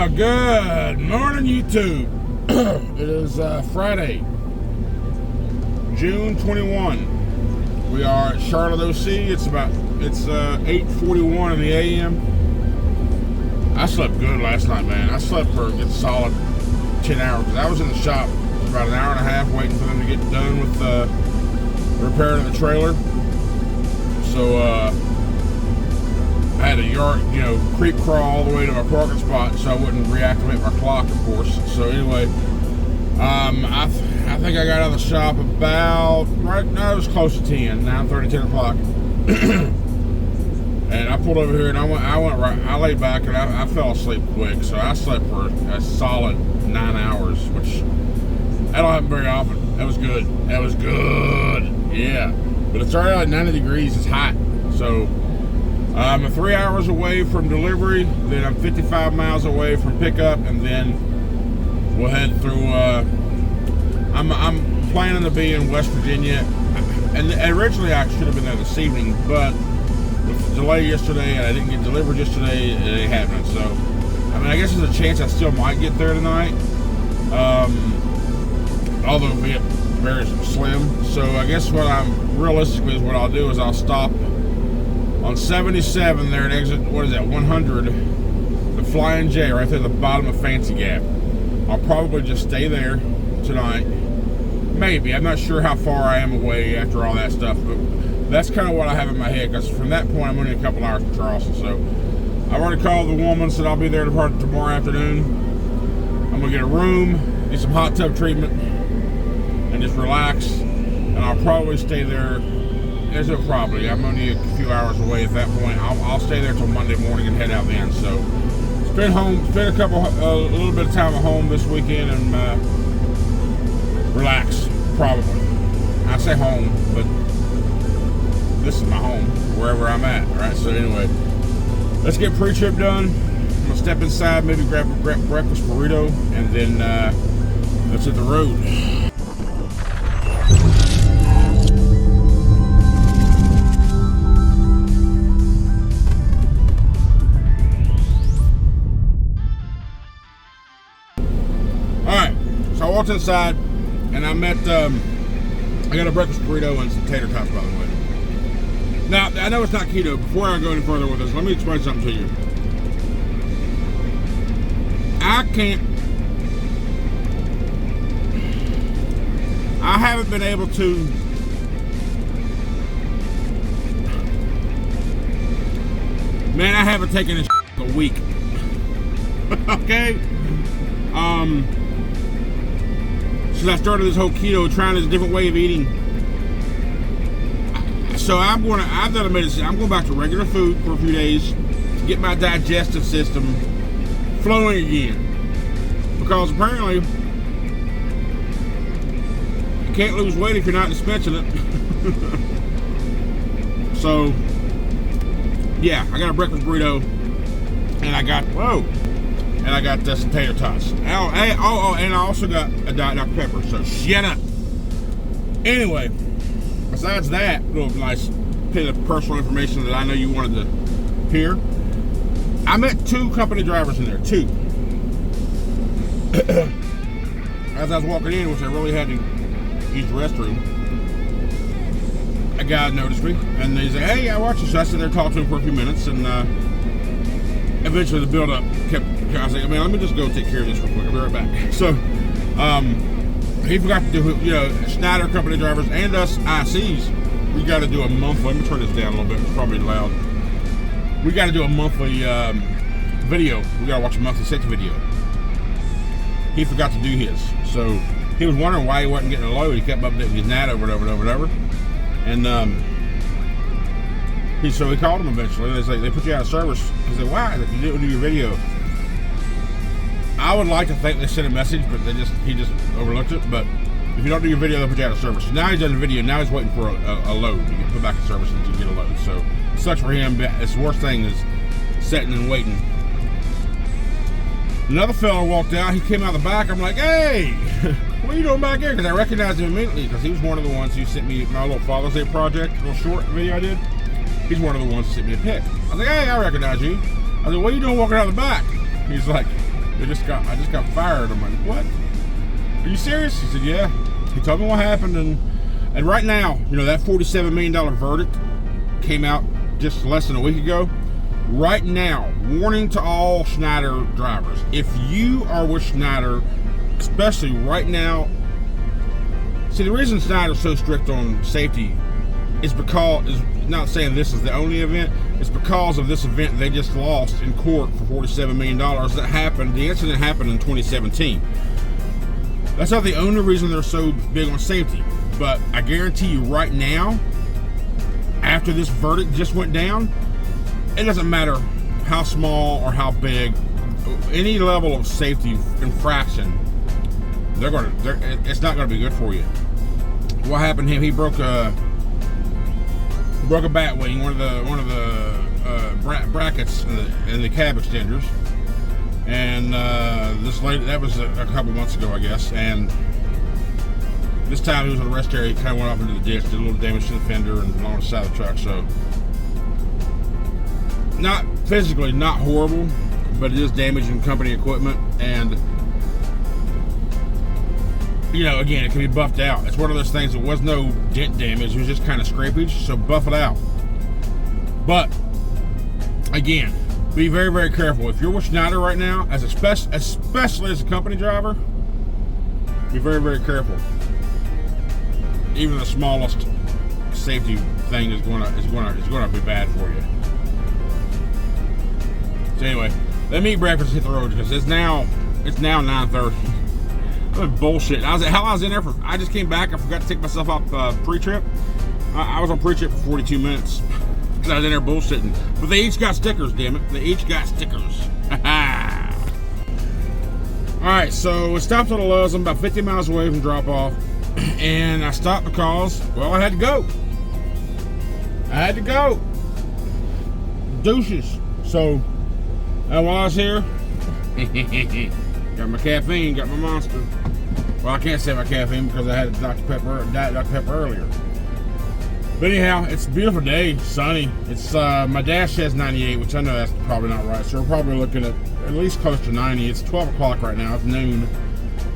Good morning, YouTube. It is Friday, June 21. We are at Charlotte, OC. It's 8:41 in the AM. I slept good last night, man. I slept for a good solid 10 hours. I was in the shop for about an hour and a half waiting for them to get done with repairing the trailer. So I had to creep crawl all the way to my parking spot so I wouldn't reactivate my clock, of course. So anyway, I think I got out of the shop about, it was close to 10, 9:30, 10 o'clock. And I pulled over here and I laid back and I fell asleep quick. So I slept for a solid 9 hours, which I don't happen very often. That was good. That was good. Yeah. But it's already like 90 degrees. It's hot. So I'm 3 hours away from delivery, then I'm 55 miles away from pickup, and then we'll head through. I'm planning to be in West Virginia, and originally I should have been there this evening, but with the delay yesterday and I didn't get delivered yesterday, it ain't happening. So, I mean, I guess there's a chance I still might get there tonight, although it'll be very slim. So I guess what I'll do is I'll stop on 77 there at exit, 100, the Flying J right there at the bottom of Fancy Gap. I'll probably just stay there tonight. Maybe. I'm not sure how far I am away after all that stuff, but that's kind of what I have in my head, because from that point I'm only a couple hours from Charleston. So I've already called the woman, said I'll be there tomorrow afternoon. I'm going to get a room, get some hot tub treatment, and just relax. And I'll probably stay there. There's no probably. I'm only a few hours away at that point. I'll stay there till Monday morning and head out then. So spend a little bit of time at home this weekend and relax. Probably. I say home, but this is my home, wherever I'm at. All right. So anyway, let's get pre-trip done. I'm gonna step inside, maybe grab a breakfast burrito, and then let's hit the road. I walked inside and I met, I got a breakfast burrito and some tater tots, by the way. Now, I know it's not keto. Before I go any further with this, let me explain something to you. I haven't been able to man, I haven't taken a week. Okay? Since I started this whole keto, trying this different way of eating. So I've done a medicine. I'm going back to regular food for a few days to get my digestive system flowing again. Because apparently you can't lose weight if you're not dispensing it. So yeah, I got a breakfast burrito and I got some tater tots. And I also got a Diet Dr. Pepper, so shut up. Anyway, besides that little nice bit of personal information that I know you wanted to hear, I met two company drivers in there, two. As I was walking in, which I really had to use the restroom, a guy noticed me, and they said, "Hey, I watched you." So I sat there talking to him for a few minutes, and eventually the build-up kept. I was like, "Man, let me just go take care of this real quick. I'll be right back." So, he forgot to do, Schneider company drivers and us ICs. We got to do a monthly. Let me turn this down a little bit. It's probably loud. We got to do a monthly video. We got to watch a monthly safety video. He forgot to do his, so he was wondering why he wasn't getting a load. He kept updating his NAT over and over and over and over. And so he called him eventually. They said, they put you out of service. He said, "Why? You didn't do your video." I would like to think they sent a message, but he just overlooked it. But if you don't do your video, they'll put you out of service. So now he's done the video. Now he's waiting for a load. You can put back in service until you get a load. So it sucks for him. It's the worst thing is sitting and waiting. Another fella walked out. He came out the back. I'm like, "Hey, what are you doing back here?" Because I recognized him immediately, because he was one of the ones who sent me my little Father's Day project, little short video I did. He's one of the ones who sent me a pic. I was like, "Hey, I recognize you." I said, "What are you doing walking out the back?" He's like, I just got fired. I'm like, what? Are you serious? He said, yeah. He told me what happened, and right now, you know, that $47 million verdict came out just less than a week ago. Right now, warning to all Schneider drivers. If you are with Schneider, especially right now, see, the reason Schneider's so strict on safety is because, is not saying this is the only event, it's because of this event they just lost in court for $47 million that happened. The incident happened in 2017. That's not the only reason they're so big on safety. But I guarantee you right now, after this verdict just went down, it doesn't matter how small or how big, any level of safety infraction, it's not going to be good for you. What happened to him? He broke a bat wing, one of the brackets in the cab extenders, and this lady, that was a couple months ago, I guess, and this time he was in the rest area. He kind of went off into the ditch, did a little damage to the fender and along the side of the truck. So, not physically, not horrible, but it is damaging company equipment. And, you know, again, it can be buffed out. It's one of those things that was no dent damage, it was just kind of scrapage, so buff it out. But, again, be very, very careful. If you're with Schneider right now, especially as a company driver, be very, very careful. Even the smallest safety thing is gonna be bad for you. So anyway, let me eat breakfast and hit the road because it's now 9:30. I was bullshit. I was in there I just came back. I forgot to take myself off pre-trip. I was on pre-trip for 42 minutes. I was in there bullshitting. But they each got stickers, damn it. They each got stickers. Alright, so we stopped at a Lowe's. I'm about 50 miles away from drop off. And I stopped because, well, I had to go. Douches. So, while I was here, got my caffeine, got my Monster. Well, I can't say my caffeine because I had Dr. Pepper earlier. But anyhow, it's a beautiful day, sunny. It's my dash says 98, which I know that's probably not right. So we're probably looking at least close to 90. It's 12 o'clock right now. It's noon.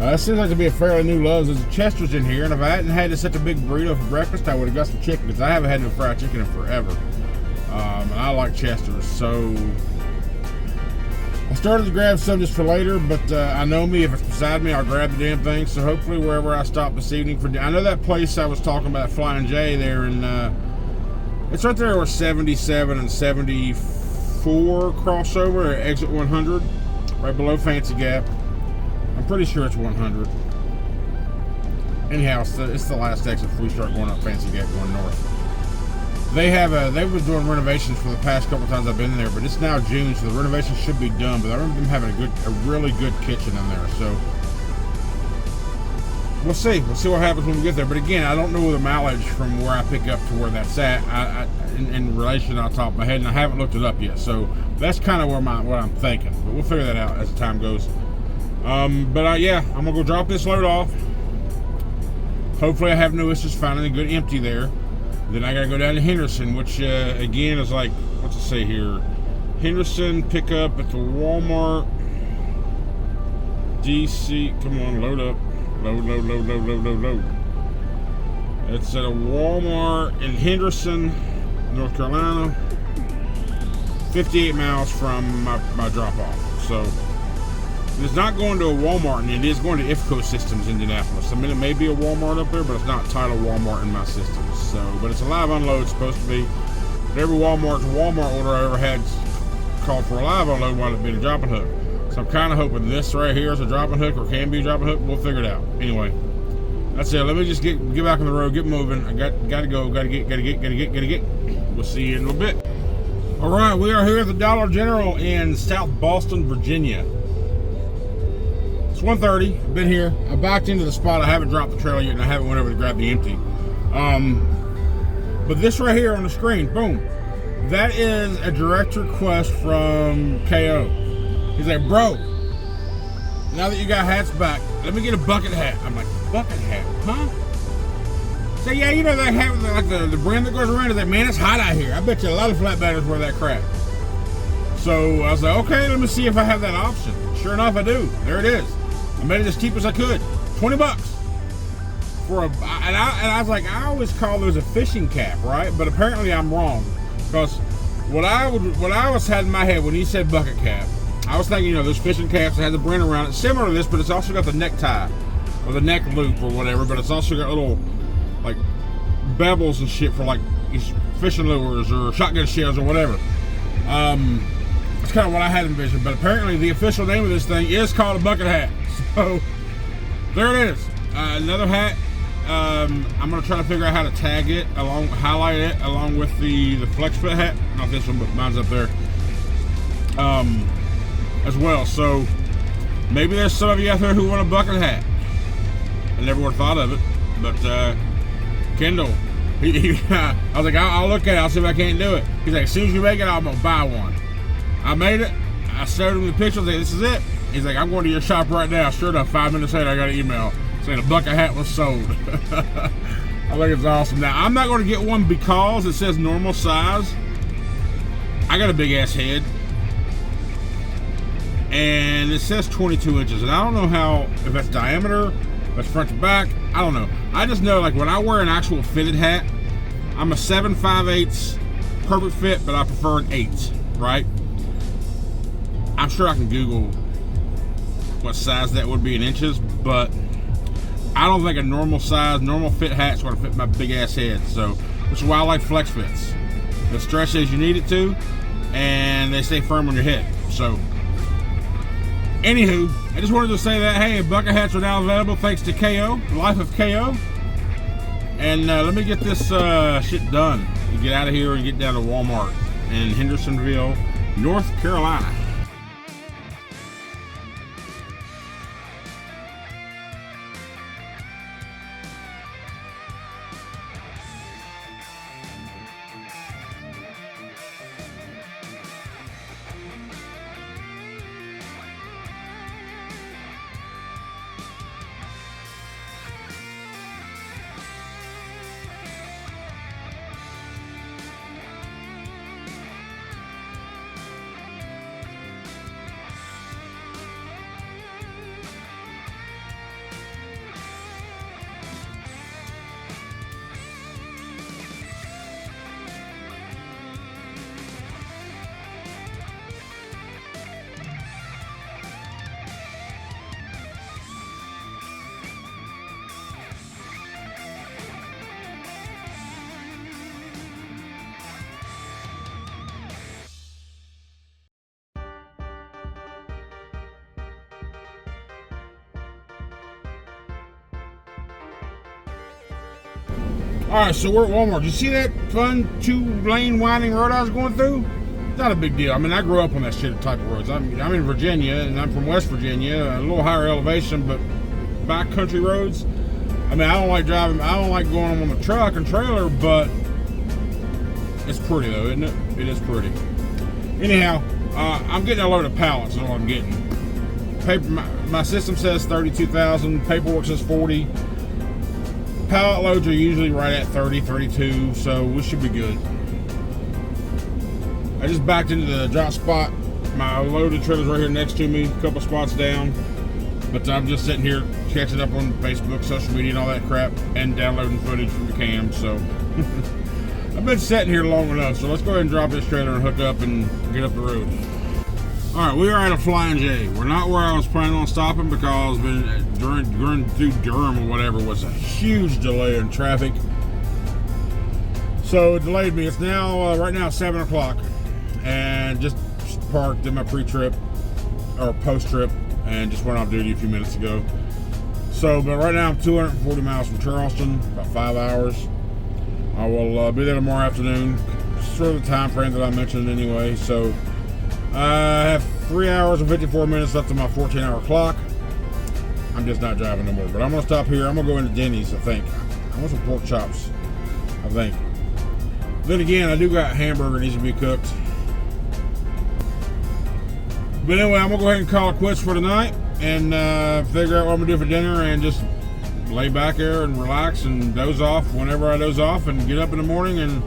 It seems like to be a fairly new Love's. There's a Chester's in here, and if I hadn't had such a big burrito for breakfast, I would have got some chicken because I haven't had no fried chicken in forever. And I like Chester's, so I started to grab some just for later, but I know me, if it's beside me, I'll grab the damn thing. So hopefully wherever I stop this evening for I know that place I was talking about, Flying J there, and it's right there where 77 and 74 crossover at exit 100, right below Fancy Gap. I'm pretty sure it's 100. Anyhow, it's the last exit before we start going up Fancy Gap going north. They've been doing renovations for the past couple times I've been there, but it's now June, so the renovations should be done. But I remember them having a really good kitchen in there. So we'll see. We'll see what happens when we get there. But again, I don't know the mileage from where I pick up to where that's at. In relation on top of my head, and I haven't looked it up yet. So that's kind of what I'm thinking. But we'll figure that out as the time goes. Yeah, I'm gonna go drop this load off. Hopefully I have no issues finding a good empty there. Then I gotta go down to Henderson, which again is like, what's it say here? Henderson, pick up at the Walmart DC. Come on, load up. Load. It's at a Walmart in Henderson, North Carolina. 58 miles from my drop off. So it's not going to a Walmart, and it is going to IFCO Systems, Indianapolis. I mean, it may be a Walmart up there, but it's not titled Walmart in my system. So, but it's a live unload, it's supposed to be. But every Walmart order I ever had called for a live unload wound up being a dropping hook. So I'm kind of hoping this right here is a dropping hook, or can be a dropping hook. We'll figure it out. Anyway, that's it. Let me just get back on the road, get moving. I got to go. Gotta get. We'll see you in a little bit. All right, we are here at the Dollar General in South Boston, Virginia. It's 1:30. I've been here. I backed into the spot. I haven't dropped the trailer yet, and I haven't went over to grab the empty. But this right here on the screen, boom, that is a direct request from KO. He's like, bro, now that you got hats back, let me get a bucket hat. I'm like, bucket hat, huh? So yeah, you know that hat with like the brim that goes around. He's like, man, it's hot out here. I bet you a lot of flatbatters wear that crap. So I was like, okay, let me see if I have that option. Sure enough, I do. There it is. I made it as cheap as I could. 20 bucks. And I was like, I always call those a fishing cap, right? But apparently I'm wrong, because what I was had in my head when he said bucket cap, I was thinking, those fishing caps that have the brand around it, similar to this, but it's also got the necktie or the neck loop or whatever. But it's also got little like bevels and shit for like these fishing lures or shotgun shells or whatever. It's kind of what I had envisioned. But apparently the official name of this thing is called a bucket hat. So there it is. Another hat. I'm gonna try to figure out how to tag it, highlight it along with the flex fit hat. Not this one, but mine's up there as well. So maybe there's some of you out there who want a bucket hat. I never would have thought of it, but Kendall, I was like, I'll look at it. I'll see if I can't do it. He's like, as soon as you make it, I'm gonna buy one. I made it. I showed him the picture. I was like, this is it. He's like, I'm going to your shop right now. Sure enough, 5 minutes later, I got an email saying a bucket hat was sold. I think it's awesome. Now, I'm not going to get one because it says normal size. I got a big ass head, and it says 22 inches, and I don't know if that's diameter, if that's front to back. I don't know. I just know, like, when I wear an actual fitted hat, I'm a 7 5/8 perfect fit, but I prefer an 8, right? I'm sure I can Google what size that would be in inches, but I don't think a normal size, normal fit hat's going to fit my big ass head. So, which is why I like flex fits. They stretch as you need it to, and they stay firm on your head. So, anywho, I just wanted to say that, hey, bucket hats are now available thanks to KO, Life of KO. And let me get this shit done and get out of here and get down to Walmart in Hendersonville, North Carolina. Alright, so we're at Walmart. Did you see that fun 2-lane winding road I was going through? Not a big deal. I mean, I grew up on that shit type of roads. I'm in Virginia, and I'm from West Virginia, a little higher elevation, but backcountry roads. I mean, I don't like driving, I don't like going on a truck and trailer, but it's pretty though, isn't it? It is pretty. Anyhow, I'm getting a load of pallets is what I'm getting. My system says 32,000, paperwork says 40. Pallet loads are usually right at 30, 32, so we should be good. I just backed into the drop spot. My loaded trailer's right here next to me, a couple spots down. But I'm just sitting here catching up on Facebook, social media, and all that crap, and downloading footage from the cam, so. I've been sitting here long enough, so let's go ahead and drop this trailer and hook up and get up the road. Alright, we are at a Flying J. We're not where I was planning on stopping because during through Durham or whatever was a huge delay in traffic. So it delayed me. It's now, right now, 7 o'clock. And just parked in my pre-trip, or post-trip, and just went off duty a few minutes ago. So, but right now I'm 240 miles from Charleston, about 5 hours. I will be there tomorrow afternoon, sort of the time frame that I mentioned anyway. So I have 3 hours and 54 minutes left on my 14-hour clock. I'm just not driving no more. But I'm going to stop here. I'm going to go into Denny's, I think. I want some pork chops, I think. Then again, I do got a hamburger that needs to be cooked. But anyway, I'm going to go ahead and call it quits for tonight and figure out what I'm going to do for dinner and just lay back there and relax and doze off whenever I doze off and get up in the morning and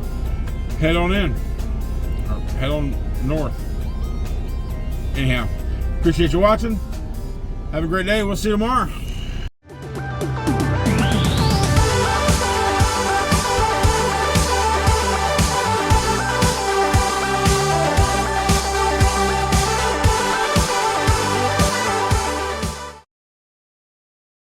head on in. Or head on north. Anyhow, Appreciate you watching. Have a great day. We'll see you tomorrow.